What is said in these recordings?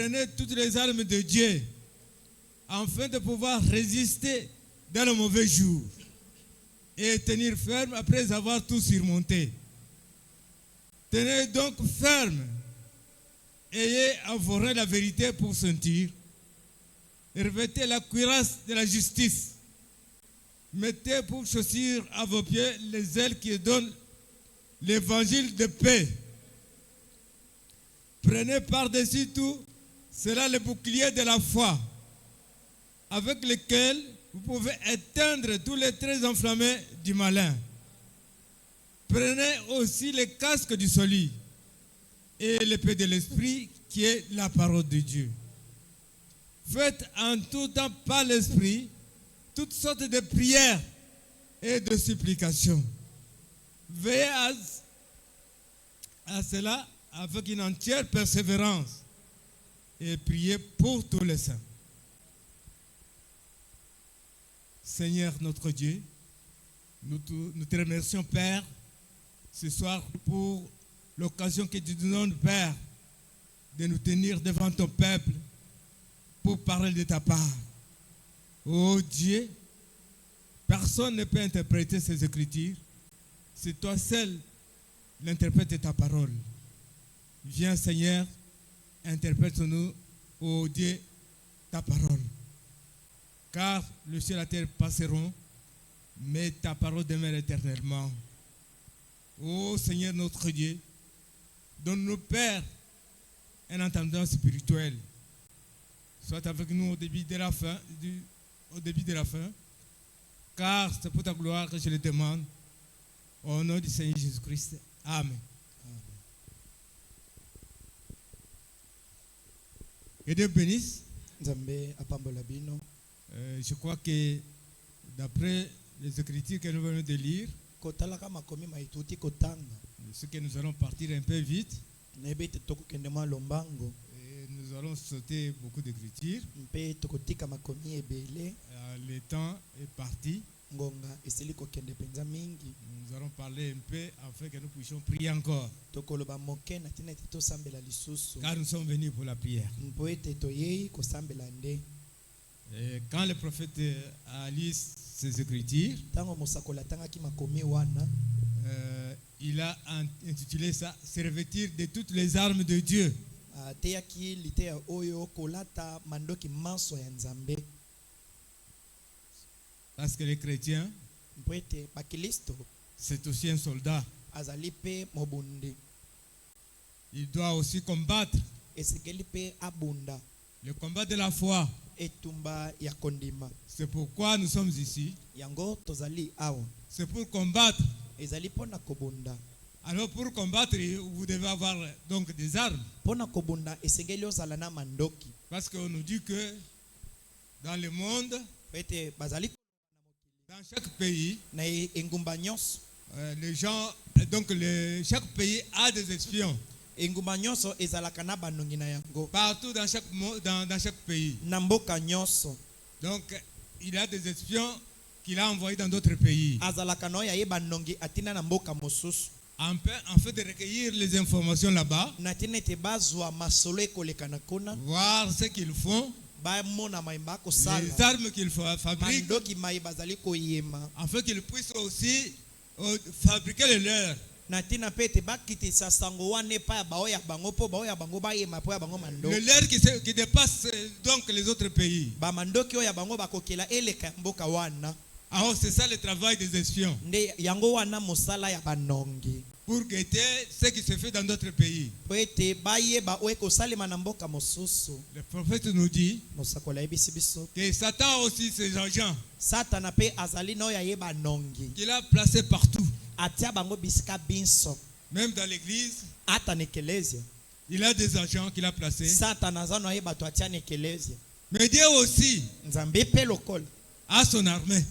Prenez toutes les armes de Dieu afin de pouvoir résister dans le mauvais jour et tenir ferme après avoir tout surmonté. Tenez donc ferme. Ayez à vos reins la vérité pour sentir. Revêtez la cuirasse de la justice. Mettez pour chaussures à vos pieds les ailes qui donnent l'évangile de paix. Prenez par-dessus tout, cela le bouclier de la foi, avec lequel vous pouvez éteindre tous les traits enflammés du malin. Prenez aussi le casque du salut et l'épée de l'esprit qui est la parole de Dieu. Faites en tout temps par l'esprit toutes sortes de prières et de supplications. Veillez à cela avec une entière persévérance et priez pour tous les saints. Seigneur notre Dieu, nous te remercions, Père, ce soir pour l'occasion que tu nous donnes, Père, de nous tenir devant ton peuple pour parler de ta part. Oh Dieu, personne ne peut interpréter ces Écritures. C'est toi seul l'interprète de ta parole. Viens, Seigneur, interprète-nous, oh Dieu, ta parole. Car le ciel et la terre passeront, mais ta parole demeure éternellement. Ô Seigneur notre Dieu, donne-nous, Père, un entendement spirituel. Sois avec nous au début de la fin, car c'est pour ta gloire que je le demande. Au nom du Seigneur Jésus-Christ. Amen. Que Dieu bénisse. Je crois que d'après les Écritures que nous venons de lire, ce que nous allons partir un peu vite, et nous allons sauter beaucoup d'Écritures. Le temps est parti. Nous allons parler un peu afin que nous puissions prier encore. Car nous sommes venus pour la prière. Et quand le prophète a lu ces Écritures, il a intitulé ça « Se revêtir de toutes les armes de Dieu ». Parce que les chrétiens, c'est aussi un soldat. Il doit aussi combattre le combat de la foi. C'est pourquoi nous sommes ici. C'est pour combattre. Alors pour combattre, vous devez avoir donc des armes. Parce qu'on nous dit que dans le monde, dans chaque pays, les gens, donc chaque pays a des espions. Partout dans chaque pays. Donc il a des espions qu'il a envoyés dans d'autres pays. En fait de recueillir les informations là-bas, voir ce qu'ils font, les armes qu'ils fabriquent, afin qu'ils puissent aussi fabriquer les leurs. Le leur qui dépasse donc les autres pays. Alors c'est ça le travail des espions. Pour guetter ce qui se fait dans d'autres pays. Le prophète nous dit que Satan a aussi ses agents qu'il a placés partout. Même dans l'église, il a des agents qu'il a placés. Mais Dieu aussi a son armée.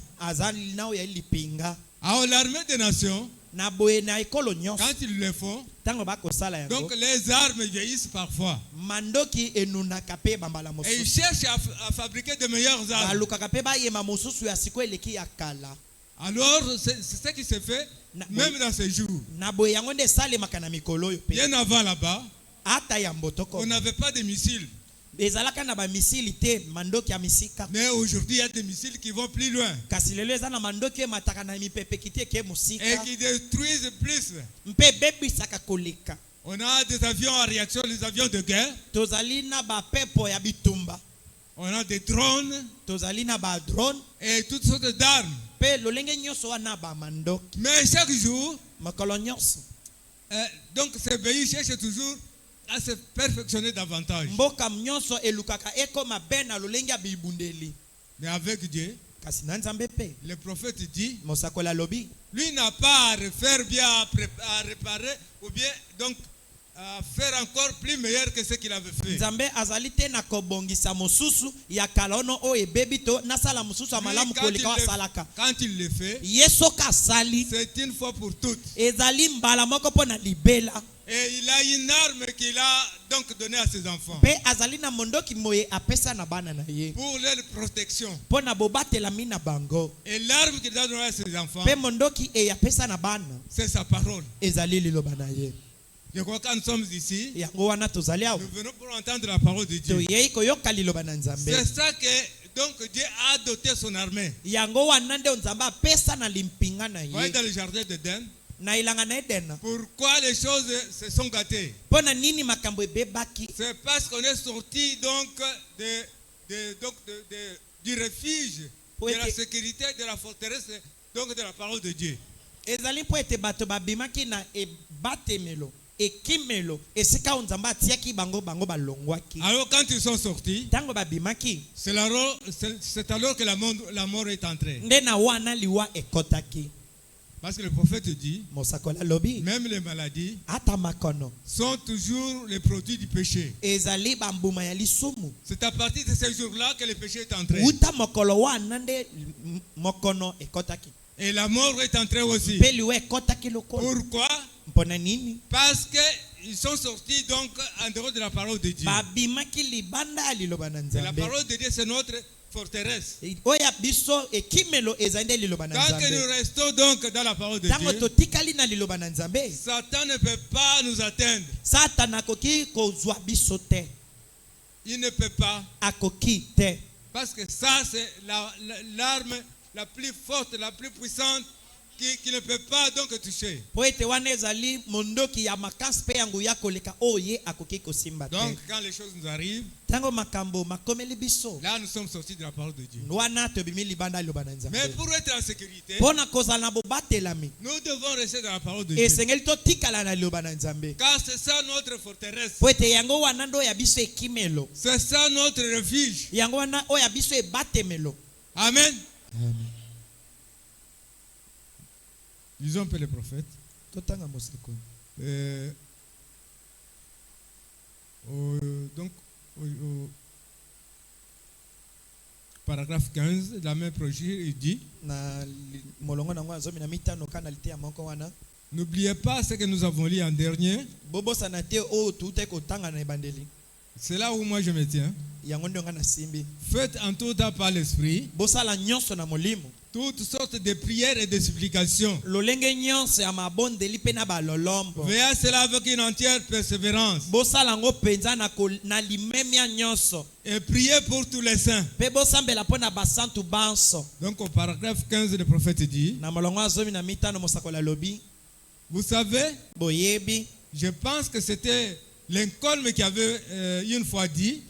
Alors l'armée des nations, quand ils le font, donc les armes vieillissent parfois. Et ils cherchent à fabriquer de meilleures armes. Alors c'est ce qui se fait même dans ces jours. Bien avant là-bas, on n'avait pas de missiles. ezalaka na ba missile te mandoki ya misika. Mais aujourd'hui, il y a des missiles qui vont plus loin. Kasi lelo eza na mandoki mataka na mipepe kiti ke musika. Et qui détruisent plus. Mpe bebisaka koleka. On a des avions en réaction, les avions de guerre. Tozali na ba pepo ya bitumba. On a des drones. Tozali na ba drone. Et toutes sortes d'armes. Pe lolenge nyonso wana ba mandoki. Mais chaque jour, makolo nyonso. Donc ces pays cherchent toujours à se perfectionner davantage. Mboka nyonso elukaka eko mabena lolenge bibundeli. Mais avec Dieu, kasi na nzambe pe, le prophète dit, mosakola lobi, lui n'a pas à refaire bien, à réparer ou bien donc à faire encore plus meilleur que ce qu'il avait fait. Nzambe azali te na kobongisa mosusu ya kalono o ebebito na sala mosusu amalamu koleka wa salaka. Quand il le fait, yeso ka sali, c'est une fois pour toutes. Ezali mbala moko pona libela. Et il a une arme qu'il a donc donnée à ses enfants. Pe azali na mondoki moye apesa na bana na ye. Pour leur protection. Pona bobatela mina bango. Et l'arme qu'il a donnée à ses enfants. Pe mondoki e apesa na bana. C'est sa parole. Ezali liloba na ye. Je crois que quand nous sommes ici, yango wana tozali awo. Nous venons pour entendre la parole de Dieu. To yei koyoka liloba na Nzambe. C'est ça que donc Dieu a doté son armée. Yango wana nde Nzambe apesa na limpinga na ye. Voyez dans le jardin d'Éden. Na ilanga na Eden. Pourquoi les choses se sont gâtées? Pona nini makambo ebebaki? C'est parce qu'on est sorti donc du refuge, de la sécurité, de la forteresse, donc de la parole de Dieu. Ezali po ete bato babimaki na ebatemelo, ekimelo, esika Nzambe atiaki bango balongwaki. Alors quand ils sont sortis, tango babimaki, c'est alors que la mort est entrée. Nde na wana liwa ekotaki. Parce que le prophète dit, mosakola lobi, même les maladies ata makono sont toujours les produits du péché. Ezali bambuma ya lisumu. C'est à partir de ces jours-là que le péché est entré. Uta mokolo wana nde mokono ekotaki. Et la mort est entrée aussi. Peliwe ekotaki lokolo. Pourquoi? Mpona nini? Parce que ils sont sortis donc en dehors de la parole de Dieu. Babimaki libanda liloba na Nzambe. La parole de Dieu c'est notre forteresse. Oya biso ekimelo ezande liloba na Nzambe. Tant que nous restons donc dans la parole de tango Dieu, totikali na liloba na Nzambe, Satan ne peut pas nous atteindre. Satan akoki kozwa biso te. Il ne peut pas. Akoki te. Parce que ça c'est l'arme la plus forte, la plus puissante qui ne peut pas donc toucher. Po ete wana ezali mondoki ya makasi pe yango ya koleka oye akoki kosimba te. Donc quand les choses nous arrivent, tango makambo makomeli biso, là nous sommes sortis de la parole de Dieu. wana tobimi libanda liloba na Nzambe. Mais pour être en sécurité, pona kozala na bobatelami, nous devons rester dans la parole de Dieu. esengeli totikala na liloba na Nzambe. Car c'est ça notre forteresse. Po ete yango wana ndo ya biso ekimelo. C'est ça notre refuge. Yango wana oya biso ebatemelo. Amen. Amen. Lisons un peu les prophètes. Totanga moseko. Donc, au paragraphe 15, la même projet, il dit, n'oubliez pas ce que nous avons lu en dernier. C'est là où moi je me tiens. Faites en tout temps par l'esprit toutes sortes de prières et de supplications. Veillez à cela avec une entière persévérance. Et priez pour tous les saints. Donc au paragraphe 15, le prophète dit, vous savez, je pense que c'était Lincoln qui avait une fois dit,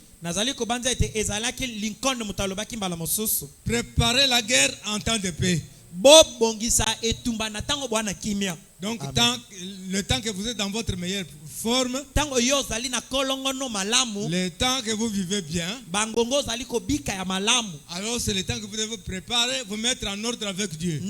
préparer la guerre en temps de paix. Donc le temps que vous êtes dans votre meilleure forme, le temps que vous vivez bien, alors c'est le temps que vous devez vous préparer, vous mettre en ordre avec Dieu.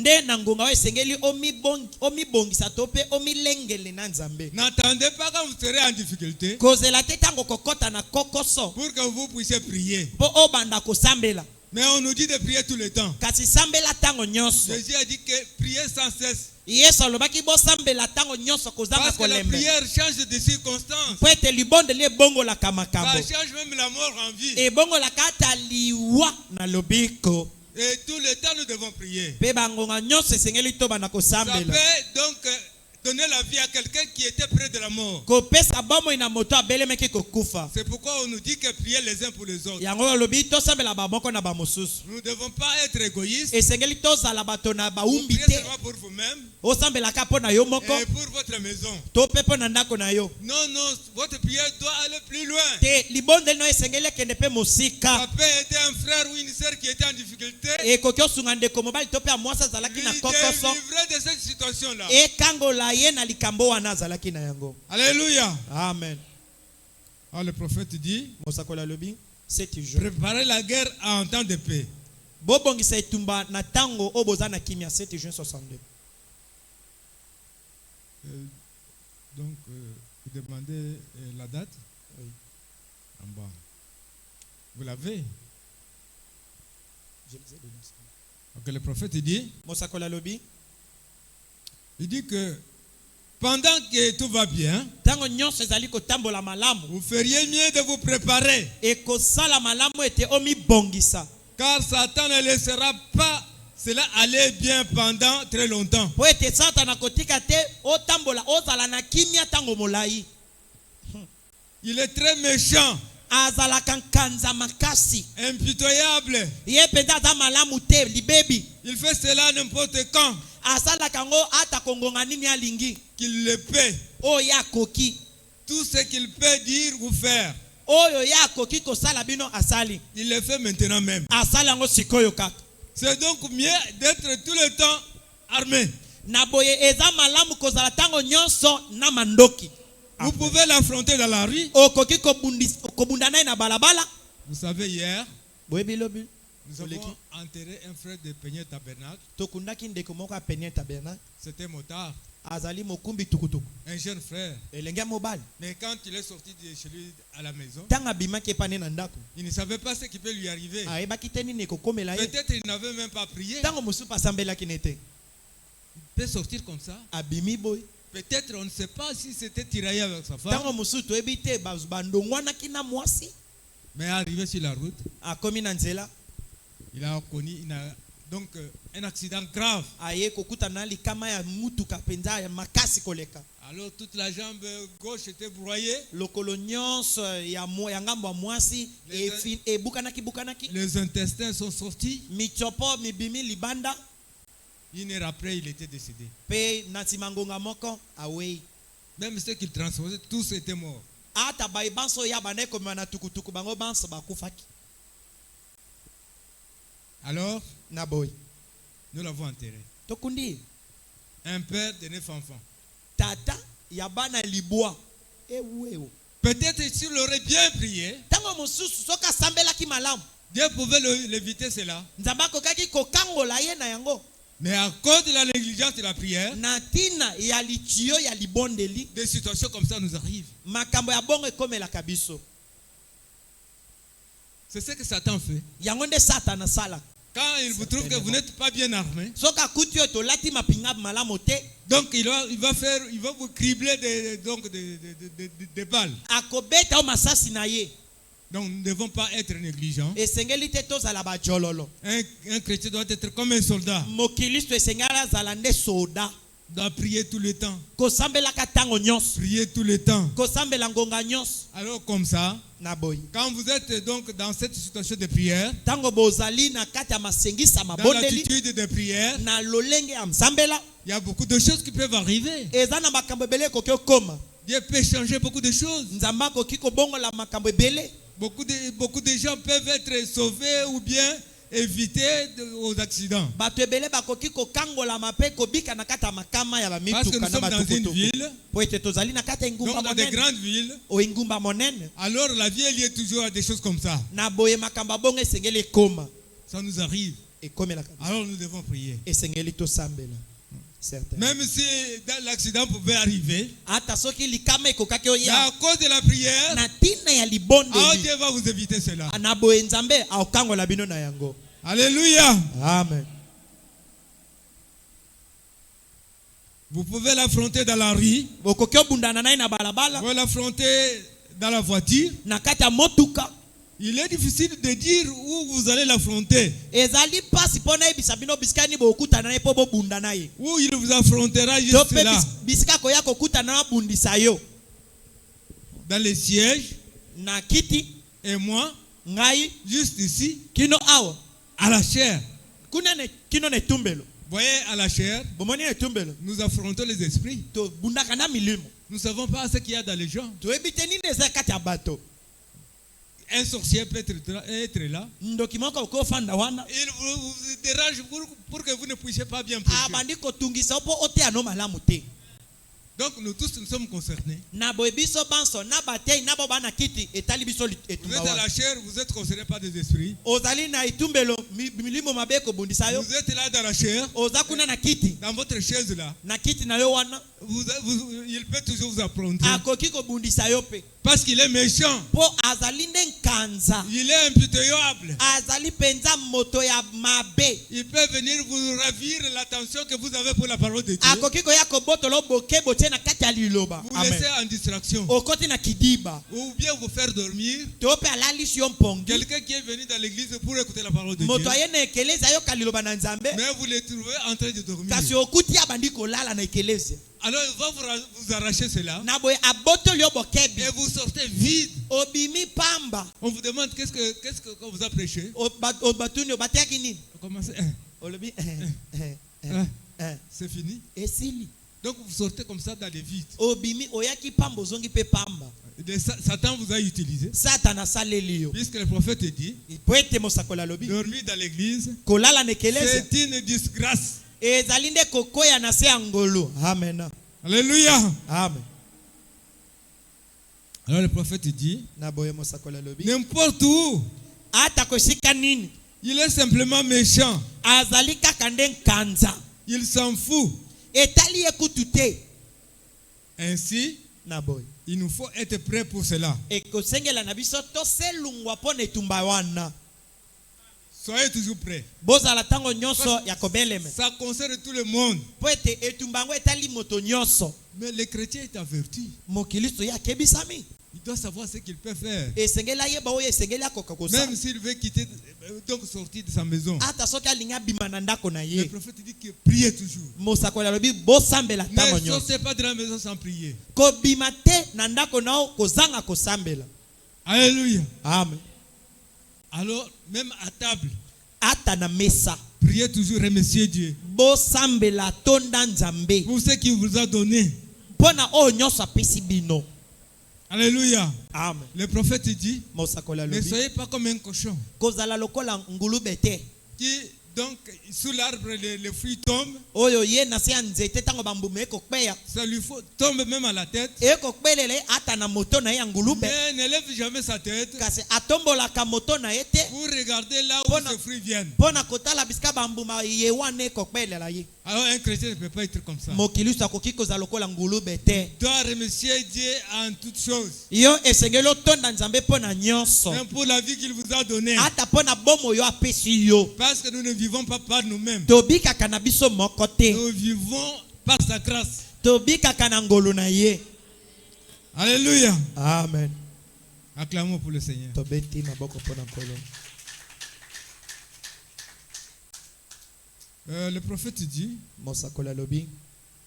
N'attendez pas quand vous serez en difficulté pour que vous puissiez prier. Mais on nous dit de prier tout le temps. Jésus a dit que prier sans cesse. Parce que la prière change de circonstances. Ça change même la mort en vie. Et tout le temps nous devons prier. Ça peut donc donner la vie à quelqu'un qui était près de la mort. kopesa bomoi na moto abelemaki kokufa. C'est pourquoi on nous dit que prier les uns pour les autres. Yango alobi tosambela bamoko na bamosusu. Nous ne devons pas être égoïstes. Esengeli tozala bato na Vous baumbi priez te. seulement pour vous-même Osambelaka mpo na yo moko et pour votre maison. to mpe mpo na ndako na yo. Non, non, votre prière doit aller plus loin. Te libondeli no esengeli ekende mpe mosika. Ça peut aider un frère ou une sœur qui était en difficulté. Ekoki osunga ndeko mobali to mpe amwasi azalaki na Lui kokoso. délivrer de cette situation-là. Ekangola ye na likambo wana azalaki na yango. Alléluia. Amen. Alors le prophète dit, Mosakoli alobi 7 jours. préparez la guerre en temps de paix. Bobongisa etumba na tango oyo boza na kimia 7 juin 62. Donc, vous demandez la date? Oui. En bas. Vous l'avez? Je les ai donnés. Donc le prophète dit, Mosakoli alobi il dit que pendant que tout va bien, tango nyonso ezali kotambola malamu vous feriez mieux de vous préparer. ekosala malamu ete omibongisa Car Satan ne laissera pas cela aller bien pendant très longtemps. po ete satana kotika te otambola ozala na kimia tango molai. Il est très méchant, azalaka nkanza makasi impitoyable. ye mpenza aza malamu te libebi. Il fait cela n'importe quand asalaka yango ata kongonga nini alingi qu'il le paie. oyo ye akoki Tout ce qu'il peut dire ou faire, oyo ye akoki kosala bino asali il le fait maintenant même. asali yango sikoyo kaka. C'est donc mieux d'être tout le temps armé. na boye eza malamu kozala tango nyonso na mandoki. Vous pouvez l'affronter dans la rue. okoki kobunda naye na balabala. Vous savez, hier, boyebi lobi nous avons enterré un frère de Peigné Tabernacle. tokundaki ndeko moko apenie tabernacle C'était motard, azali mokumbi tukutuku un jeune frère. elenge mobali. Mais quand il est sorti de chez lui à la maison, ntango abimaki epane na ndako il ne savait pas ce qui peut lui arriver. ayebaki te nini ekokomela ye. Peut-être il n'avait même pas prié. ntango mosusu asambelaki ne te Il peut sortir comme ça. abimi boye. Peut-être on ne sait pas si c'était tiraillé avec sa femme. ntango mosusu toyebi te bandongwanaki na mwasi. Mais arrivé sur la route, akomi na nzela il a connu donc un accident grave. aye kokutana na likama ya mutuka mpenza ya makasi koleka. Alors toute la jambe gauche était broyée. lokolo nyonso ya ngambo ya mwasi ebukanaki. Les intestins sont sortis. mitsopo mibimi libanda. 1 heure après, il était décédé. pe na nsima ngonga moko awei. Même ceux qui transportaient, tous étaient morts. ata bayi banso ya bana ekomema na tukutuku bango banso bakufaki. Alors, na boy nous l'avons enterré. tokundi Un père de 9 enfants. tata ya bana libwa eweo. Peut-être s'il aurait bien prié, ntango mosusu soki asambelaki malamu Dieu pouvait l'éviter cela. nzambe akokaki kokangola ye na yango. Mais à cause de la négligence de la prière, na ntina ya litio ya libondeli des situations comme ça nous arrivent. makambo ya bongo ekomelaka biso. C'est ce que Satan fait. yango nde satana asalaka. Quand il vous trouve que vous n'êtes pas bien armé, soki akuti oyo tolati mapinga malamu te donc il va vous cribler des balles. akobeta o masasi na ye. Donc nous ne devons pas être négligents. esengeli te tozala bajololo. Un chrétien doit être comme un soldat. mokilisto esengeli azala nde soda. Doit prier tout le temps. kosambelaka ntango nyonso. Prier tout le temps. kosambela ngonga nyonso. Alors comme ça, na boy quand vous êtes donc dans cette situation de prière, ntango bozali na kati ya masengisa dans mabondeli l'attitude de prière, na lolenge ya msambela il y a beaucoup de choses qui peuvent arriver. eza na makambo ebele ekoki okoma. Dieu peut changer beaucoup de choses. nzambe akoki kobongola makambo ebele. Beaucoup de gens peuvent être sauvés ou bien éviter aux accidents. bato ebele bakoki kokangolama mpe kobika na kati ya makama ya Parce que nous bamituka na sommes dans une batukutuku. ville, po ete tozali na kati ya donc engumba dans des monene grandes villes, o engumba monene. alors la vie est liée toujours à des choses comme ça. na boye makambo bongo esengeli ekoma. Ça nous arrive. ekomelaka Alors nous devons prier. esengeli tosambela. Même si l'accident pouvait arriver, ata soki likama ekokaki mais à oya cause de la prière, na ntina ya alors libondeli Dieu va vous éviter cela. na boye nzambe aokangola bino na yango. Alléluia. Amen. Vous pouvez l'affronter dans la rue. okoki obundana naye na balabala Vous pouvez l'affronter dans la voiture. na kati ya motuka. Il est difficile de dire où vous allez l'affronter. ezali pasi pona ebisa bino bisika ni bokutana na po bobunda na ye Où il vous affrontera to juste pe là. bisika koya kokutana na bundisa yo Dans les sièges. na kiti Et moi, ngai juste ici, kino awa à la chair. kuna ne kino ne tumbelo Voyez, à la chair, bomoni ne tumbelo nous affrontons les esprits. to bundaka na milimo Nous ne savons pas ce qu'il y a dans les gens. to ebite nini eza kati ya bato Un sorcier peut être là. ndoki moko okofanda wana Il vous dérange pour que vous ne puissiez pas bien prêcher. abandi kotungisa opo oteya no malamu te Donc nous tous nous sommes concernés. na boye biso banso na batei na bo bana kiti etali biso Vous etumba êtes à wana la chair, vous êtes concernés par des esprits. ozali na itumbelo milimo mabe ekobundisa yo Vous êtes là dans la chair, oza kuna na kiti dans votre chaise là. na kiti na yo wana Il peut toujours vous affronter. akoki kobundisa yo pe Parce qu'il est méchant. po azali nde nkanza Il est impitoyable. azali penza moto ya mabe Il peut venir vous ravir l'attention que vous avez pour la parole de Dieu. akoki koya kobotolo boke botie na kati ya liloba Vous laissez en distraction. okoti na kidiba Ou bien vous faire dormir. to pe alalisi yo mpongi Quelqu'un qui est venu dans l'église pour écouter la parole de Dieu. moto aye na ekelezi ayoka liloba na nzambe Mais vous les trouvez en train de dormir. kasi okuti abandi kolala na ekelezi Alors il va vous arracher cela. na boye abotoli yo bokebi Et vous sortez vide. obimi pamba On vous demande qu'est-ce qu'on vous a prêché. obatuni obatiaki nini Vous commencez. olobi C'est fini. esili Donc vous sortez comme ça dans les vides. obimi oyaki pamba ozongi pe pamba Satan vous a utilisé. satana asaleli yo Puisque le prophète dit, po ete mosakoli alobi dormir dans l'église, kolala na ekelezi c'est une disgrâce. ezali nde kokoya na se ya ngolu amen Alléluia. amen Alors le prophète dit, na boye mosakoli alobi n'importe où, ata kosika nini il est simplement méchant. azali kaka nde nkanza Il s'en fout. etali ye kutu te Ainsi, na boye il nous faut être prêts pour cela. ekosengela na biso toselungwa mpo na etumba wana Soyez toujours prêts. bozala ntango nyonso ya kobelema Ça concerne tout le monde. mpo ete etumba yango etali moto nyonso Mais le chrétien est averti. mokilisto ye akebisami Il doit savoir ce qu'il peut faire. esengeli ayeba oyo esengeli akoka kosala Même s'il veut quitter, donc sortir de sa maison. ata soki alingi abima na ndako na Le ye prophète dit que priez toujours. mosakoli alobi bosambela ntango Ne nyonso sortez pas de la maison sans prier. kobima te na ndako nao kozanga kosambela Alléluia. amen Alors, même à table, ata na mesa priez toujours, remerciez Dieu bosambela tonda nzambe pour ce qu'il vous a donné. mpo na oyo nyonso apesi bino Alléluia. amen Le prophète dit, mosakoli ne alobi soyez pas comme un cochon kozala lokola ngulube te qui, donc, sous l'arbre, les fruits tombent, oyo ye na se ya nzete ntango bambuma ekokpeya ça lui faut, tombe même à la tête, ekokpelela ye ata na moto na ye ya ngulube mais ne lève jamais sa tête kasi atombolaka moto na ye te pour regarder là où Bon, ces fruits viennent. mpo na kotala bisika bambuma ye wana ekokpelela ye Alors, un chrétien ne peut pas être comme ça. mokilisto akoki kozala lokola ngulube te Il doit remercier Dieu en toutes choses. yo esengeli otonda nzambe mpo na nyonso Même pour la vie qu'il vous a donnée. ata mpo na bomo yo apesi yo Parce que nous ne vivons pas par nous-mêmes. tobikaka na biso moko te Nous vivons par sa grâce. tobikaka na ngolu na ye Alléluia. amen Acclamons pour le Seigneur. tobeti maboko mpo na nkolo Le prophète dit mosakoli alobi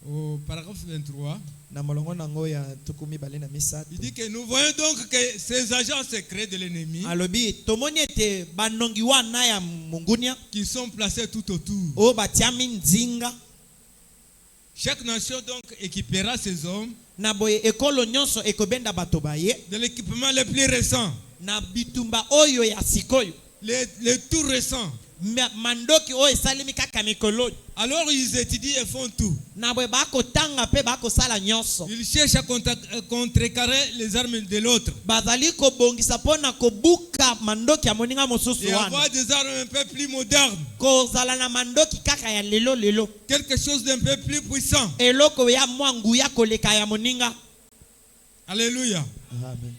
au paragraphe 23, na molongo nango ya tuku mibale na misato il dit que nous voyons donc que ces agents secrets de l'ennemi alobi tomoni ete banongi wana ya mungunia qui sont placés tout autour. oyo batiami nzinga Chaque nation donc équipera ses hommes na boye ekolo nyonso ekobenda bato baye de l'équipement le plus récent, na bitumba oyo ya sikoyo le tout récent. mandoki oyo esalemi kaka mikolo Alors ils étudient et font tout. na boye bakotanga mpe bakosala nyonso Ils cherchent à contrecarrer les armes de l'autre bazali kobongisa mpo na kobuka mandoki ya moninga mosusu et wana avoir des armes un peu plus modernes, kozala na mandoki kaka ya lelo quelque chose d'un peu plus puissant. eloko ya mwa nguya koleka ya moninga Alléluia. amen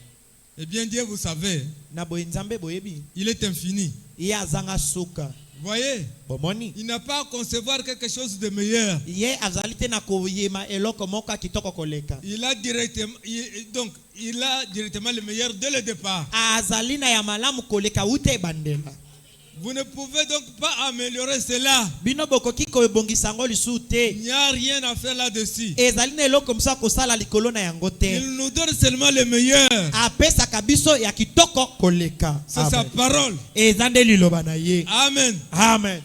Eh bien Dieu, vous savez, na boye nzambe boyebi il est infini. ye azanga suka Voyez, bomoni il n'a pas à concevoir quelque chose de meilleur. ye azali te na koyema eloko moko ya kitoko koleka. Il a directement le meilleur dès le départ. Azali na ya malamu koleka ute bandela. Vous ne pouvez donc pas améliorer cela. Bino bokoki koyebongisa yango lisu te. Il n'y a rien à faire là-dessus. Ezali na eloko mosusu kosala likolo na yango te. Il nous donne seulement le meilleur. Apesaka biso ya kitoko koleka. C'est sa parole. Eza nde liloba na ye. Amen. Amen.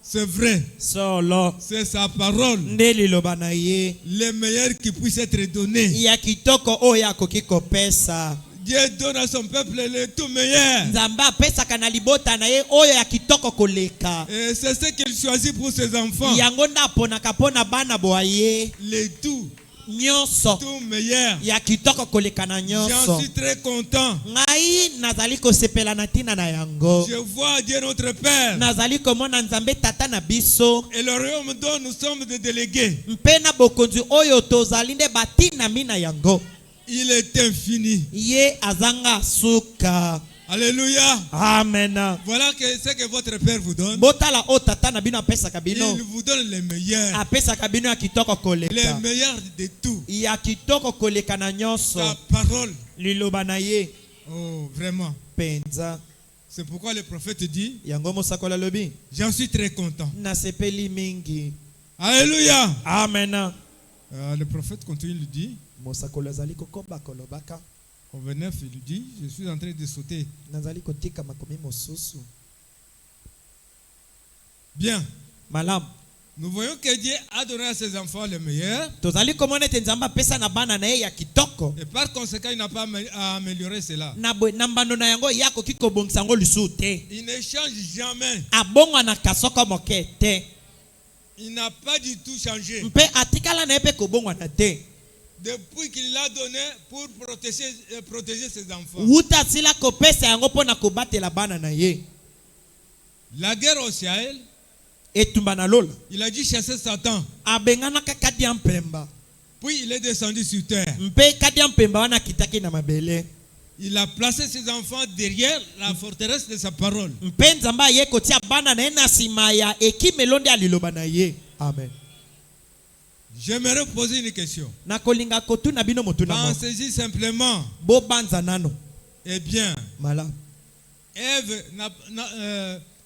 C'est vrai. Solo. C'est sa parole. Nde liloba na ye. Le meilleur qui puisse être donné. Ya kitoko oyo akoki kopesa. Dieu donne à son peuple le tout meilleur. Nzamba apesaka na libota na ye oyo ya kitoko koleka. Et c'est ce qu'il choisit pour ses enfants. Yango nda ponaka pona bana boye. Le tout Nyonso. tout meilleur. Ya kitoko koleka na nyonso. J'en suis très content. Ngai nazali kosepela na tina na yango. Je vois Dieu notre Père. Nazali komona nzambe tata na biso. Et le royaume dont nous sommes des délégués. Mpena bokonzi oyo tozali nde batina mina yango. Il est infini. Ye azanga suka. Alléluia. Amen. Voilà ce que votre Père vous donne. Botala o tata na bino apesa kabino. Il vous donne le meilleur. Apesa kabino ya kitoko koleka. Le meilleur de tout. Ya kitoko koleka na nyonso. Sa parole. Liloba na ye. Oh, vraiment. Penza. C'est pourquoi le prophète dit, Yango mosakola lobi. j'en suis très content. Na sepeli mingi. Alléluia. Amen. Le prophète continue, il dit, Mosakola zali kokomba kolobaka. au 29, il dit, je suis en train de sauter. Nazali kotika makomi mosusu. Bien. Malam. Nous voyons que Dieu a donné à ses enfants le meilleur. Tozali komona te nzamba pesa na bana na ye ya kitoko. Et par conséquent, il n'a pas à améliorer cela. Na mbando na yango yako kiko bongisa yango lisu te. Il ne change jamais. Abongwa na kasoko moke te. Il n'a pas du tout changé. Mpe atikala na epe kobongwa na te. Depuis qu'il l'a donné pour protéger ses enfants. Wuta sila kopesa yango pona kobatela bana na ye. La guerre au Sahel, Etumba na lola. il a dit chasser Satan. Abengana kakadia mpemba. Puis il est descendu sur terre. Mpe kadia mpemba wana kitaki na mabele. Il a placé ses enfants derrière la forteresse de sa parole. Mpe nzamba ye kotia bana na ena simaya ekimelonde aliloba na ye. Amen. J'aimerais poser une question. Na kolinga kotuna bino motuna mo. Pensez-y simplement. Bo banza nano. Eh bien, Mala. Ève,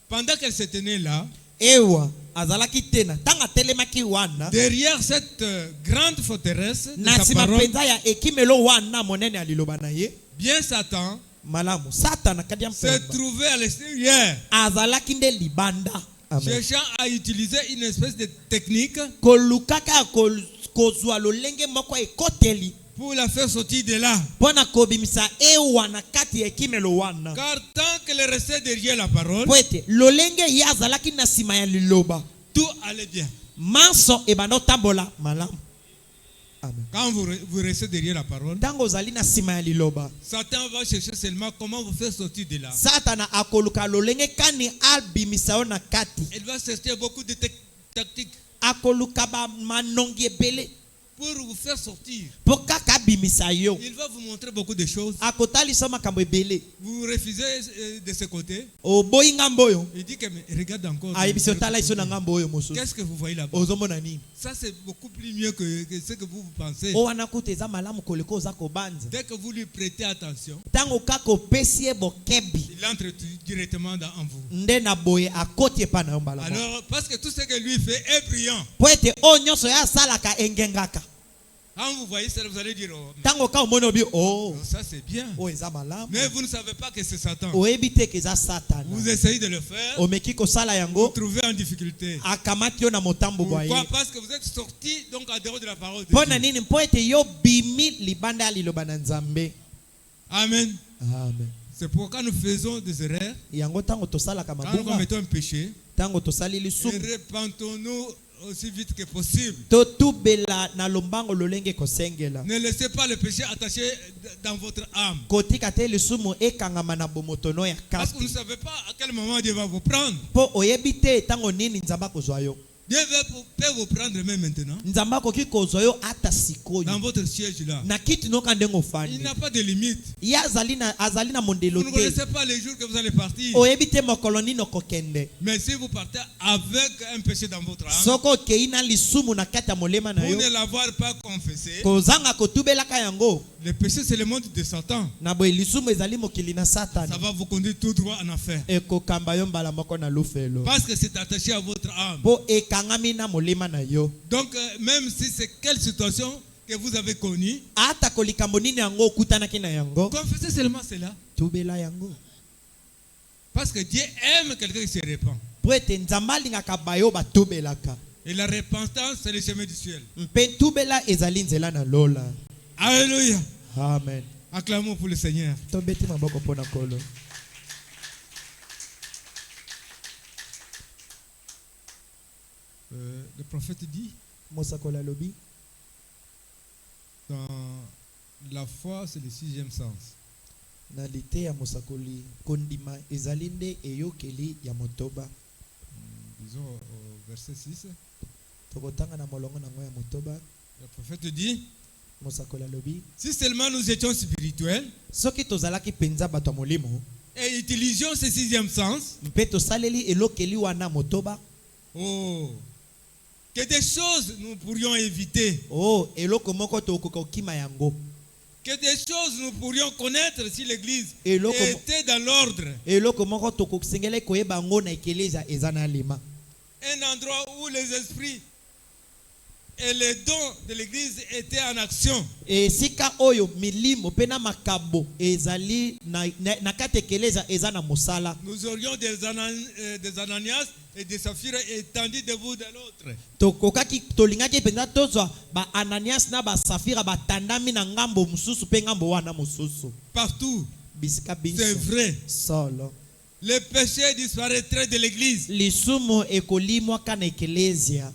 pendant qu'elle se tenait là, Ewa azalaki tena tanga telemaki wana. derrière cette grande forteresse de Na sa sima parole, penza ya ekimelo wana monene aliloba na ye. bien Satan Malamu Satan kadia se mpemba. trouvait à l'extérieur, Azalaki nde libanda. Amen. cherchant à utiliser une espèce de technique Kolukaka kozwa lolenge moko ekoteli. pour la faire sortir de là. Pona kobimisa ewa na kati ya ekimelo wana. Car tant qu'elle restait derrière la parole, Poete lolenge ye azalaki na sima ya liloba. tout allait bien. Manso ebano tambola malamu. Amen. Quand vous restez derrière la parole, Tango ozali na sima ya liloba. Satan va chercher seulement comment vous faire sortir de là. Satana akoluka lolenge kani albimisa na kati. Il va chercher beaucoup de tactiques Akoluka ba manongi ebele. pour vous faire sortir. Poka kabimisa yo. Il va vous montrer beaucoup de choses. Akotalisa makambo ebele. Vous refusez de ce côté. Oboyi ngambo oyo. Il dit que mais regarde encore. Ayebisi otala iso na ngambo oyo mosusu. Qu'est-ce que vous voyez là-bas? Ozomona nini? Ça c'est beaucoup plus mieux que ce que vous pensez. O wana kuteza malamu koleko oza kobanza. Dès que vous lui prêtez attention, Tango kako pesi bokebi. il entre directement en vous. Nde na boye akoti epa na yombala. Alors, parce que tout ce que lui fait est brillant. Poete o nyonso ya salaka engengaka. Quand vous voyez ça, vous allez dire, oh, Tango ka omoni obi oh ça c'est bien. o eza malamu. Mais vous ne savez pas que c'est Satan. Oyebi te ke eza Satana. Vous essayez de le faire, Omeki kosala vous yango trouvez en difficulté. akamati yo na motambo boye. Pourquoi? Parce que vous êtes sorti donc en dehors de la parole de Pona Dieu. nini poete yo bimi libanda ya liloba na Nzambe. Amen. Amen. C'est pourquoi nous faisons des erreurs. Yango tango tosalaka Quand nous mabunga. commettons un péché, Tango tosali et lisumu. repentons-nous aussi vite que possible. Totubela na lombango lolenge kosengela. Ne laissez pas le péché attaché dans votre âme. Kotika te lisumu ekangama na bomotono ya Parce que vous kati. ne savez pas à quel moment Dieu va vous prendre. Po oyebi te tango nini Nzamba kozwa yo. Dieu peut vous prendre même maintenant. nzambe akoki kozwa yo ata Dans sikoyo votre siège là. na kiti noka ndenge Il ofandi n'a pas de limite. ye azali na mondelo Vous ne te connaissez pas les jours que vous allez partir. oyebi te mokolo nini okokende Mais si vous partez avec un péché dans votre âme, soko okei na lisumu na kati ya molema na pour yo ne l'avoir pas confessé, kozanga kotubelaka yango le péché c'est le monde de Satan. na boye lisumu ezali mokili na satani Ça va vous conduire tout droit en enfer. ekokamba yo mbala moko na lufelo Parce que c'est attaché à votre âme. mpo ekangami na molema na yo Donc, même si c'est quelle situation que vous avez connue, ata kolikambo nini yango okutanaki na yango confessez seulement cela. tubela yango Parce que Dieu aime quelqu'un qui se répand. po ete nzambe alingaka bayo batubelaka Et la repentance, c'est le chemin du ciel. mpe tubela ezali nzela na lola Alléluia. amen Acclamons pour le Seigneur. tobeti maboko mpo na nkolo Le prophète dit, mosakoli alobi dans la foi, c'est le 6e sens. na lite ya mosakoli kondima ezali nde eyokeli ya motoba Disons au verset 6. tokotanga na molongo nango ya motoba Le prophète dit, mosakoli alobi si seulement nous étions spirituels soki tozalaki mpenza bato ya molimo et utilisions ce 6e sens, mpe tosaleli elokeli wana motoba oh, que des choses nous pourrions éviter, oh eloko moko tokoka kokima yango que des choses nous pourrions connaître si l'église Et l'autre- était dans l'ordre. eloko moko tokosengeli koyeba yango na ekeleza eza na lima Un endroit où les esprits et les dons de l'église étaient en action. esika oyo milimo mpe na makabo ezali na kati ekeleza eza na mosala Nous aurions des Ananias et des Sapphira étendus debout de l'autre. tolingaki mpenza tozwa baananias na basafira batandami na ngambo mosusu mpe ngambo wana mosusu Partout. bisika C'est biso vrai. solo Le péché disparaîtrait de l'église. lisumu ekolimwaka na ekelezia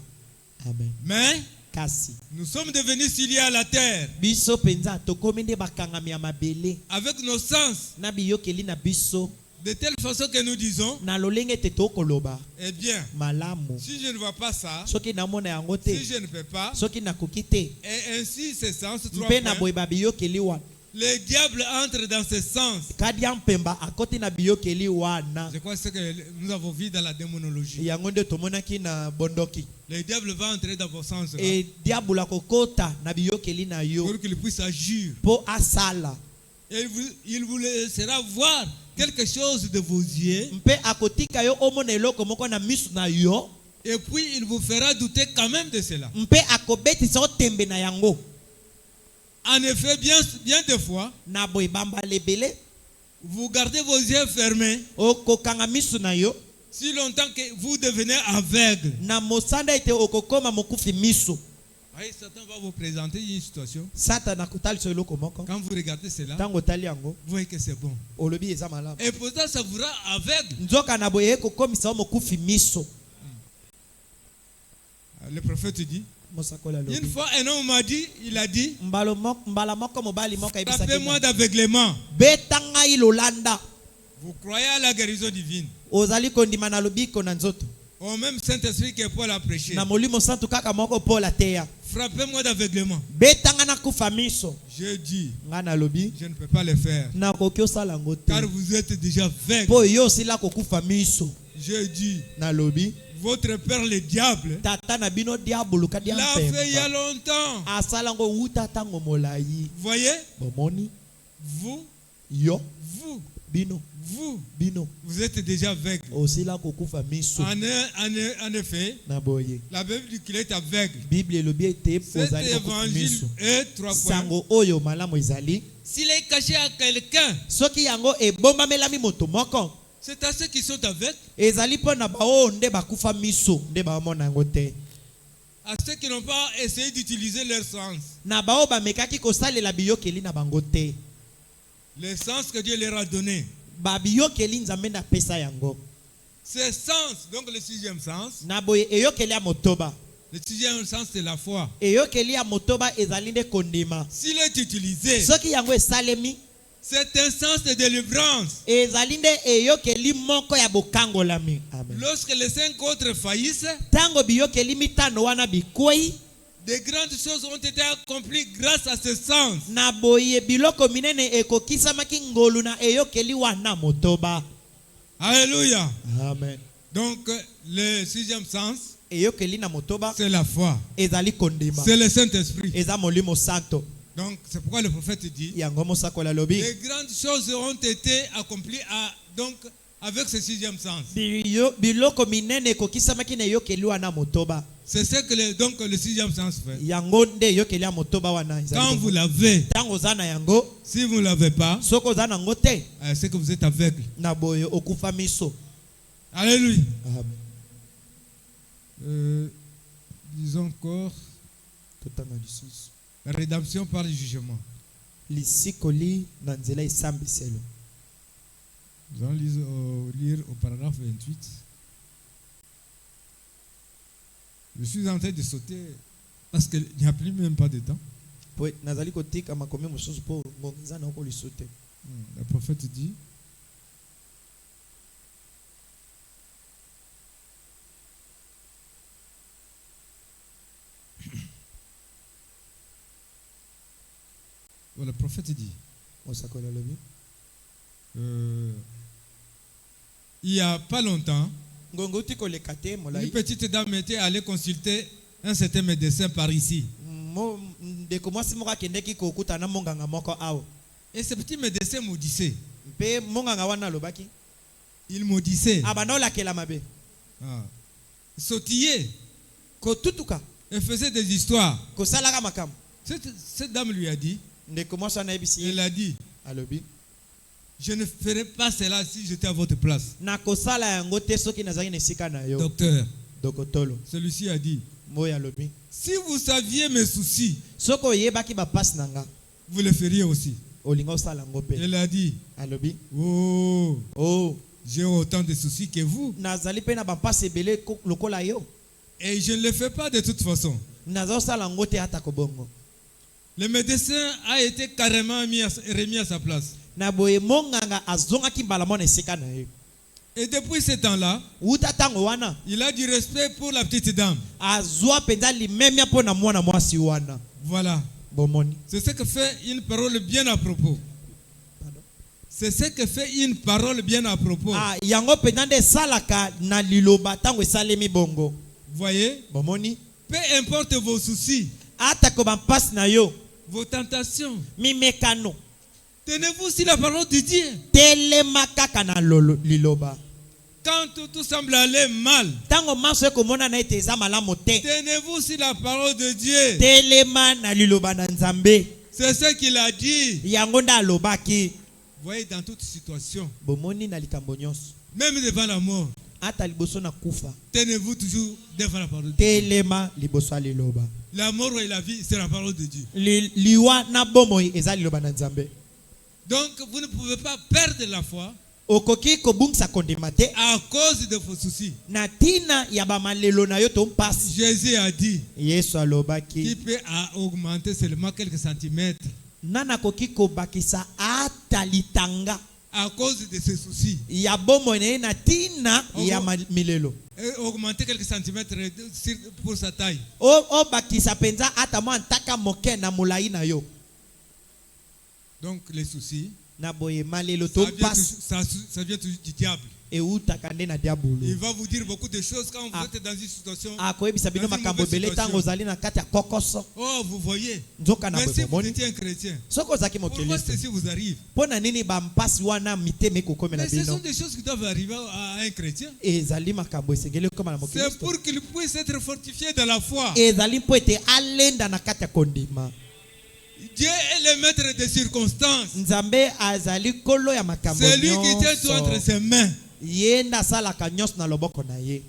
amen Mais kasi nous sommes devenus si liés à la terre. biso mpenza tokomi nde bakangami ya mabele Avec nos sens. na biyokeli na biso De telle façon que nous disons, na lolenge ete tokoloba eh bien, malamu si je ne vois pas ça, soki namona yango te si je ne peux pas, soki nakoki te et ainsi ces sens, 3 mpe na points, boye babiyokeli wana le diable entre dans ce sens. kadi ya mpemba akoti na biyokeli wana Je crois que c'est que nous avons vu dans la démonologie. yango nde tomonaki na bondoki Le diable va entrer dans vos sens là, e diabolo akokota na biyokeli na yo pour qu'il puisse agir. mpo asala Et il vous laissera voir quelque chose de vos yeux. mpe akotika yo omona eloko moko na miso na yo Et puis il vous fera douter quand même de cela. mpe akobetisa yo tembe na yango En effet, bien des fois, na boye bambala ebele vous gardez vos yeux fermés okokanga miso na yo si longtemps que vous devenez aveugle. na mosanda ete okokoma mokufi miso Oui, Satan va vous présenter une situation. satana akotalisa eloko moko Quand vous regardez cela, ntango otali yango vous voyez que c'est bon. olobi eza malamu Et pourtant, ça vous rend aveugle. nzoka na boye ekokomisa yo mokufi miso Le prophète dit, mosakoli une alobi fois un homme m'a dit, il a dit, mbala moko mobali moko ayebisaki frappez-moi nga, d'aveuglement. beta ngai lolanda Vous croyez à la guérison divine. ozali kondima na lobiko na nzoto Au même Saint-Esprit que Paul a prêché. na molimo santu kaka moko paul ateya Frappez-moi d'aveuglement. beta ngai nakufa miso Je dis, ngai nalobi je ne peux pas le faire. nakoki osala yango te Car vous êtes déjà aveugle. mpo yo osila kokufa miso Je dis, nalobi votre père le diable tata na bino diabolo kadi ya l'a fait il y a mpemba longtemps. asala yango wuta ntango molai Vous voyez, bomoni vous, yo bino vous êtes déjà aveugle. osila kokufa miso En effet, na boye la Bible dit qu'il est aveugle. bible elobi ete Cet ozali kokufa évangile miso est 3 points. sango oyo malamu ezali S'il est caché à quelqu'un, soki yango ebombamelami moto moko c'est à ceux qui sont aveugles, ezali mpo na baoyo nde bakufa miso nde baomona yango te à ceux qui n'ont pas essayé d'utiliser leur sens. na baoyo bamekaki kosalela biyokeli na bango te Le sens que Dieu leur a donné. babiyokeli nzambe na pesa yango Ce sens, donc le 6e sens, na boye eyokeli ya motoba le 6e sens c'est la foi. eyokeli ya motoba ezali nde kondima S'il est utilisé, soki yango esalemi C'est un sens de délivrance. ezali nde eyokeli moko ya bokangolami. Amen. Lorsque les 5 autres faillissent, Tango biyokeli mitano wana bikwei, de grandes choses ont été accomplies grâce à ce sens. na boye biloko minene ekokisamaki ngolu na eyokeli wana motoba. Alléluia. Amen. Donc, le 6e sens, Eyokeli na motoba c'est la foi. ezali kondima. C'est le Saint-Esprit. Eza molimo santo. Donc, c'est pourquoi le prophète dit, Yango mosakola lobi. de grandes choses ont été accomplies donc, avec ce 6e sens. Biloko minene ekokisamaki na eyokeli wana motoba. C'est ce que donc, le 6e sens fait. Yango nde eyokeli ya motoba wana ezali. Quand vous l'avez, Tango zana yango, si vous ne l'avez pas, soko zana ngote, c'est que vous êtes aveugle. na boye okufa miso. Alléluia. Amen. Disons encore, Totanga lisusu. la rédemption par le jugement. Lisikoli na nzela esambiselo. Nous allons lire au paragraphe 28. Je suis en train de sauter parce qu'il n'y a plus même pas de temps. Po nazali kotika makomi mosusu po ngongeza na ko lisote. Le prophète dit, le prophète dit, Mosakola lobi. il n'y a pas longtemps, Ngongo tiko lekate une molai. petite dame était allée consulter un certain médecin par ici. Mo ndeko mwasi moka kendeki kokuta na monganga moko awo. Et ce petit médecin maudissait. Mpe monganga wana lobaki. Il maudissait. Abana olakela mabe. Sautillait. Kotutuka. Et faisait des histoires. Kosalaka makam. Cette dame lui a dit, Ndeko mwasi na ebisi. elle a dit, Alobi. je ne ferais pas cela si j'étais à votre place. Na kosala yango te soki nazali na esika na yo. Docteur, Dokotolo. celui-ci a dit, Moya lobi. si vous saviez mes soucis, Soko yebaki ba passe nanga. vous le feriez aussi. Olinga osala ngo pe. Elle a dit, Alobi. oh, Oh. j'ai autant de soucis que vous. Nazali pe na ba passe ebele lokola yo. Et je ne le fais pas de toute façon. Nazo sala ngo te ata kobongo. Le médecin a été carrément remis à sa place. Na boye monganga azongaki mbala mona esika na ye. Et depuis ce temps-là, Uta tango wana il a du respect pour la petite dame. azwa penza limemia po na mwana mwasi wana. Voilà. Bomoni. C'est ce que fait une parole bien à propos. Pardon? C'est ce que fait une parole bien à propos. Ah, yango penza nde salaka na liloba tango esalemi bongo. Voyez, Bomoni. peu importe vos soucis, Ata ko ba passe na yo. vos tentations, Mimekano. tenez-vous sur la parole de Dieu. Telema kaka na liloba. Quand tout semble aller mal, Tango maso ekomona na ete eza malamu te. tenez-vous sur la parole de Dieu. Telema na liloba na Nzambe. C'est ce qu'il a dit. Yango nda alobaki. Voyez, dans toute situation, Bomoni na likambo nyonso. même devant la mort, Ata liboso na kufa. tenez-vous toujours devant la parole de Dieu. Telema liboso liloba. La mort et la vie, c'est la parole de Dieu. Liwa na bomoi eza liloba na Nzambe. Donc, vous ne pouvez pas perdre la foi Okoki kobungisa kondima te à cause de vos soucis. na tina ya ba malelo na yo to mpasi. Jésus a dit Yesu qu'il alobaki peut augmenter seulement quelques centimètres nana koki kobakisa ata litanga à cause de ses soucis. ya bomoi na ye na tina ya milelo. Et augmenter quelques centimètres pour sa taille. O bakisa penza ata mo antaka moke na mulai na yo. Donc, les soucis, Na boye malelo to mpasi ça vient toujours du diable. eutaka nde na diabolo. Il va vous dire beaucoup de choses quand vous êtes dans une situation. Akoyebisa bino dans une makambo mauvaise ebele situation. tango ozali na kati ya kokoso. Oh, vous voyez. Nzoka na Mais si boye vous bomoni. étiez un chrétien, Soko ozaki pourquoi mokelisto. ceci vous arrive? Pona nini ba mpasi wana miteme kokomela Mais ce sont bino. des choses qui doivent arriver à un chrétien. Ezali makambo esengeli koma na C'est mokelisto. pour qu'il puisse être fortifié dans la foi. Ezali mpo ete alenda na kati ya kondima. Dieu est le maître des circonstances. Nzambe azali kolo ya makambo C'est lui qui tient tout entre nyonso. ses mains. Ye nda asalaka nyonso na loboko na ye.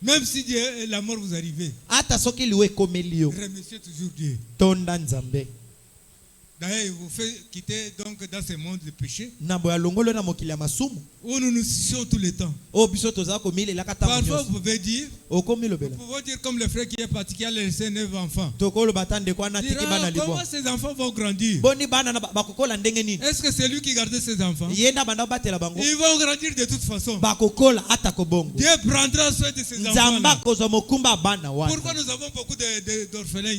Même si Dieu, la mort vous arrive, Ata soki liwe ekomeli yo. remerciez toujours Dieu. Tonda Nzambe. D'ailleurs, il vous fait quitter donc dans ce monde de péché na boya longolo na mokili ya masumu où nous nous soucions tout le temps. o biso tozala komilelaka ntango Parfois, nyonso vous pouvez dire, okomilobela vous pouvez dire comme le frère qui est parti, qui a laissé 9 enfants. tokoloba ta ndeko wana atiki bana Comment libwa ces enfants vont grandir? boni bana na bakokola ndenge nini Est-ce que c'est lui qui gardait ses enfants? ye nda banda batela bango Ils vont grandir de toute façon. bakokola ata kobongo Dieu prendra soin de ses enfants. nzambe akozwa mokumba ya bana Pourquoi wana nous avons beaucoup d'orphelins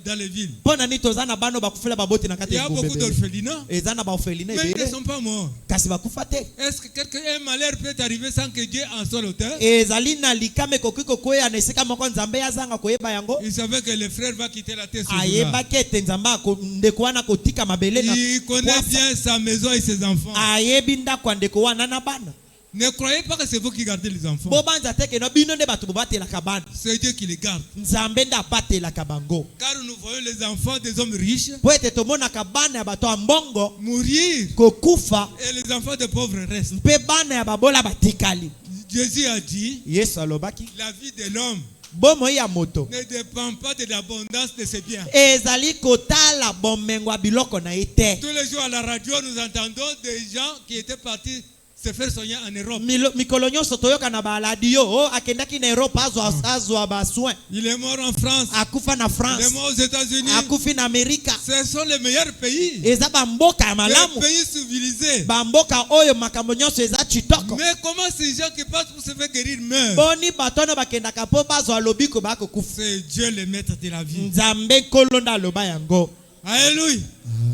dans les villes? mpo na nini toza na bana bakufela baboti na kati Il y ya a beaucoup ebumbu d'orphelinats, eza na baorpheline mais ils ne ebele sont pas morts. kasi bakufa te Est-ce que un malheur peut arriver sans que Dieu en soit l'auteur? ezali na likama ekoki kokwea na esika moko nzambe azanga koyeba yango Il savait que le frère va quitter la terre ce jour-là. ayebaki ete nzambe ndeko wana kotika mabele na Il connaît kwafa. bien sa maison et ses enfants. ayebi ndako ya ndeko wana na bana Ne croyez pas que c'est vous qui gardez les enfants. bobanza te keno bino nde bato bobatelaka bana C'est Dieu qui les garde. nzambe nde abatelaka bango Car nous voyons les enfants des hommes riches po ete tomonaka bana ya bato ya mbongo mourir kokufa et les enfants des pauvres restent. mpe bana ya babola batikali Jésus a dit, yesu alobaki la vie de l'homme bomoi ya moto ne dépend pas de l'abondance de ses biens. ezali kotala bomengo ya biloko na ye te Tous les jours à la radio, nous entendons des gens qui étaient partis se faire soigner en Europe. mikolo nyonso toyoka na baladio o akendaki na erope azwa basoin Il est mort en France. akufa na Il est france mort aux États-Unis. akufi na amerika Ce sont les meilleurs pays. eza bamboka ya Les malamu pays civilisés. bamboka oyo makambo nyonso eza chitoko Mais comment ces gens qui passent pour se faire guérir meurent? boni bato wana bakendaka mpo bazwa lobiko bakokufa C'est Dieu le maître de la vie. nzambe nkolo nde aloba yango Alléluia.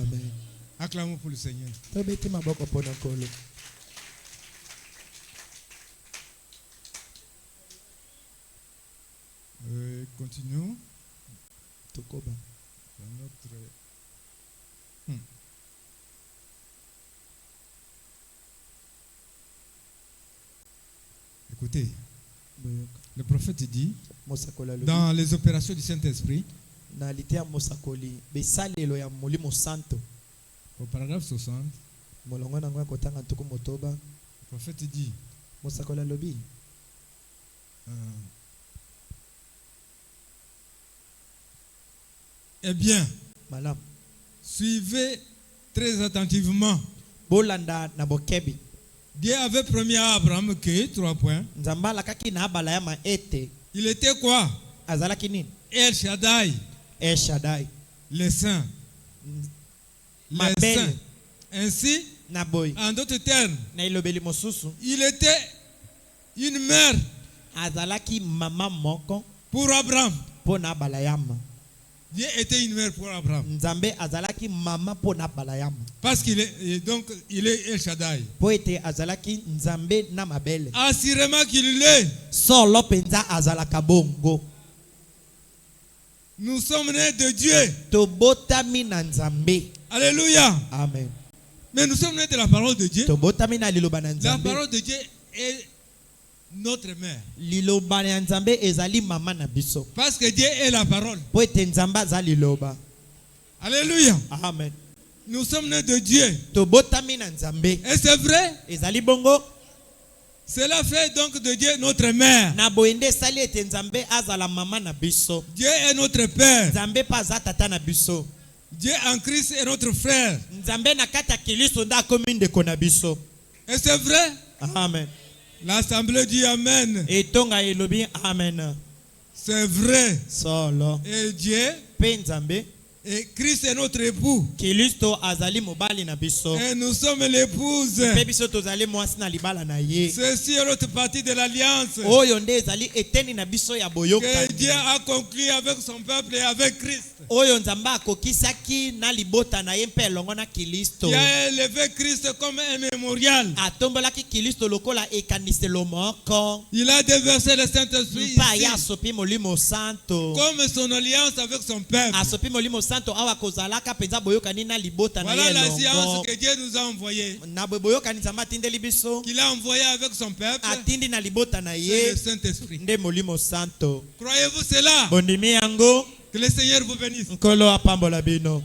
amen Acclamons pour le Seigneur. tobeti maboko mpo na nkolo Continuons. tokoba Dans notre... Écoutez, le prophète dit, mosakoli alobi dans les opérations du Saint-Esprit, na liteya mosakoli besalelo ya molimo santo au paragraphe 60, molongo nango ya kotanga ntuku motoba le prophète dit, mosakoli alobi eh bien, malamu suivez très attentivement. bolanda na bokebi Dieu avait promis à Abraham que, 3 points, nzambe alakaki na abalama ete il était quoi? azalaki nini El Shaddai, eshadai le Saint. Les mabele saints. Ainsi, na boy en d'autres termes, na ilobeli mosusu il était une mère azalaki mama moko pour Abraham. mpo na balayama Dieu était une mère pour Abraham. nzambe azalaki mama mpo na balayama Parce qu'il est, et donc, il est El Shaddai. mpo ete azalaki nzambe na mabele Assurément qu'il l'est. solo mpenza azalaka bongo Nous sommes nés de Dieu. tobotami na nzambe Alléluia. amen Mais nous sommes nés de la parole de Dieu. tobotami na liloba na La nzambe parole de Dieu est notre mère. liloba ya nzambe ezali mama na biso Parce que Dieu est la parole. mpo ete nzambe aza liloba Alléluia. amen Nous sommes nés de Dieu. tobotami na nzambe Et c'est vrai. ezali bongo Cela fait donc de Dieu notre mère. na boye nde esali ete nzambe azala mama na biso Dieu est notre Père. nzambe mpe aza tata na biso Dieu en Christ est notre frère. nzambe na kati ya kilisto nde akomi ndeko na biso Et c'est vrai. amen L'assemblée dit Amen. etonga elobi amen C'est vrai. solo Et Dieu mpe nzambe et Christ est notre époux. kilisto azali mobali na biso Et nous sommes l'épouse. mpe biso tozali mwasi na libala na ye Ceci est l'autre partie de l'alliance oyo nde ezali eteni na biso ya que boyokani Dieu a conclu avec son peuple et avec Christ. oyo nzambe akokisaki na libota na ye mpe elongo na kilisto Qui a élevé Christ comme un mémorial. atombolaki kilisto lokola ekaniselo moko Il a déversé le Saint-Esprit mpe aye ici, asopi molimo santo comme son alliance avec son peuple. asopi molimo santo awa kozalaka mpenza boyokani na libota na Voilà ye la science elongo que Dieu nous a envoyée. na boye boyokani nzambe atindeli biso Qu'il a envoyé avec son peuple. atindi na libota na C'est ye le Saint-Esprit. nde molimo santo Croyez-vous cela? bondimi yango Que le Seigneur vous bénisse. nkolo apambola bino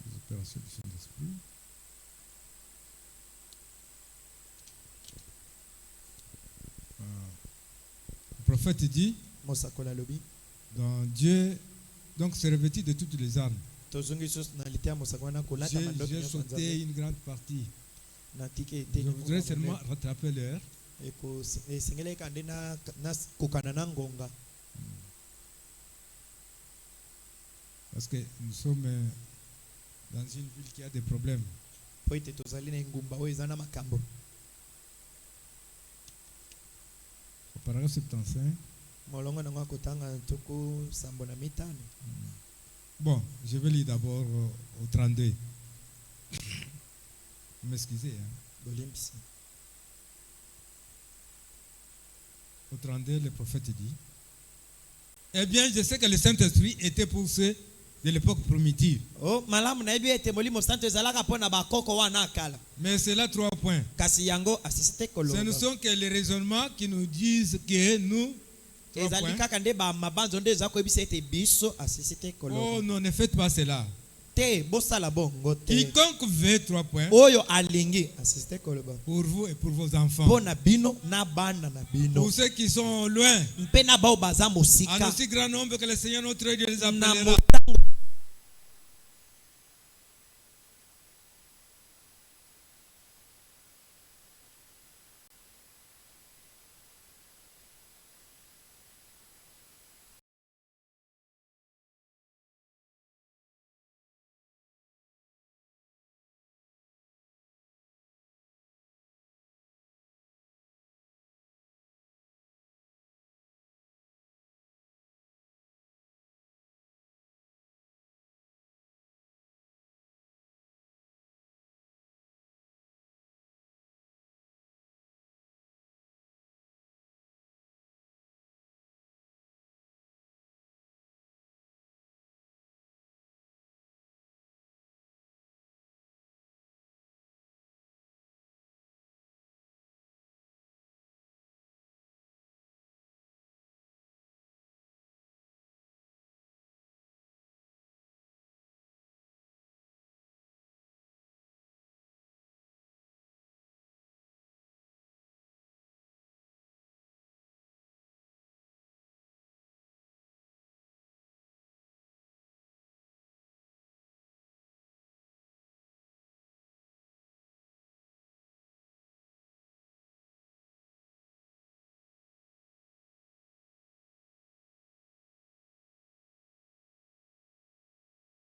Les opérations du Saint-Esprit. Le prophète dit, mosakoli alobi Donc Dieu donc se revêtit de toutes les armes. tozongi lisusu na litea mosaka wana kolata mandoki J'ai nyonso ya sauté Nzambe. une grande partie. Natiki Je eteni voudrais seulement rattraper l'heure. esengeleka nde kokana na ngonga Parce que nous sommes dans une ville qui a des problèmes. po ete tozali na engumba oyo eza na makambo. Au paragraphe 75. molongo nango akotanga tuku sambo na mitano. Bon, je vais lire d'abord au 32. Vous m'excusez. Hein? Bolimbisi. Au 32, le prophète dit: eh bien, je sais que le Saint-Esprit était pour ceux de l'époque primitive. Oh, malamu na ebi ete molimo santo ezalaka pona bakoko wana akala. Mais c'est là 3 points. Kasi yango asisite kolonga. Ce ne sont que les raisonnements qui nous disent que nous. 3 ezali points. kaka nde ba mabanzo nde eza koyebisa ete biso asisite kolonga. Oh non, ne faites pas cela. Te bosala bongo te. Quiconque veut 3 points Oyo alingi asisite koloba. pour vous et pour vos enfants. Pona bino na bana na bino. Pour ceux qui sont loin, Mpe na bao baza en mosika. aussi grand nombre que le Seigneur notre Dieu les Na appellera.